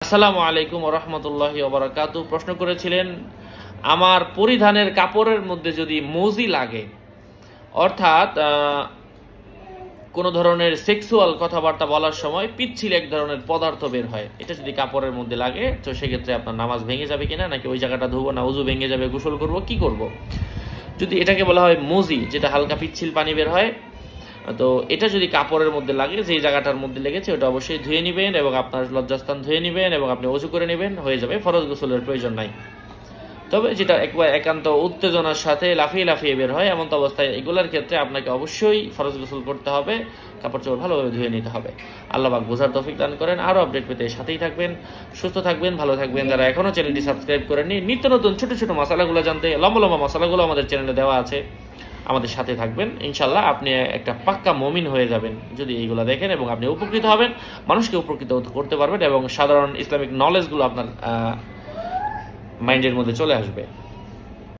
আসসালামু আলাইকুম ওয়া রাহমাতুল্লাহি ওয়া বারাকাতুহু। প্রশ্ন করেছিলেন, আমার পরিধানের কাপড়ের মধ্যে যদি মৌজি লাগে, অর্থাৎ কোনো ধরনের সেক্সুয়াল কথাবার্তা বলার সময় পিচ্ছিল এক ধরনের পদার্থ বের হয়, এটা যদি কাপড়ের মধ্যে লাগে তো সেক্ষেত্রে আপনার নামাজ ভেঙে যাবে কিনা, নাকি ওই জায়গাটা ধুবো, না উজু ভেঙে যাবে, গোসল করব, কি করব? যদি এটাকে বলা হয় মৌজি, যেটা হালকা পিচ্ছিল পানি বের হয়, তো এটা যদি কাপড়ের মধ্যে লাগে, যেই জায়গাটার মধ্যে লেগেছে ওটা অবশ্যই ধুয়ে নেবেন এবং আপনার লজ্জাস্থান ধুয়ে নেবেন এবং আপনি ওযু করে নেবেন, হয়ে যাবে, ফরজ গোসলের প্রয়োজন নাই। তবে যেটা একবার একান্ত উত্তেজনার সাথে লাফিয়ে লাফিয়ে বের হয়, এমন অবস্থায় এগুলোর ক্ষেত্রে আপনাকে অবশ্যই ফরজ গোসল করতে হবে, কাপড় চোপড় ভালোভাবে ধুয়ে নিতে হবে। আল্লাহ পাক বোঝার তৌফিক দান করেন। আরও আপডেট পেতে সাথেই থাকবেন, সুস্থ থাকবেন, ভালো থাকবেন। যারা এখনও চ্যানেলটি সাবস্ক্রাইব করেননি, নিত্য নতুন ছোট ছোট মশালাগুলো জানতে লম্বা লম্বা মশালাগুলো আমাদের চ্যানেলে দেওয়া আছে, আমাদের সাথে থাকবেন। ইনশাল্লাহ আপনি একটা পাক্কা মুমিন হয়ে যাবেন যদি এইগুলো দেখেন, এবং আপনি উপকৃত হবেন, মানুষকে উপকৃত করতে পারবেন এবং সাধারণ ইসলামিক নলেজগুলো আপনার মাইন্ডের মধ্যে চলে আসবে।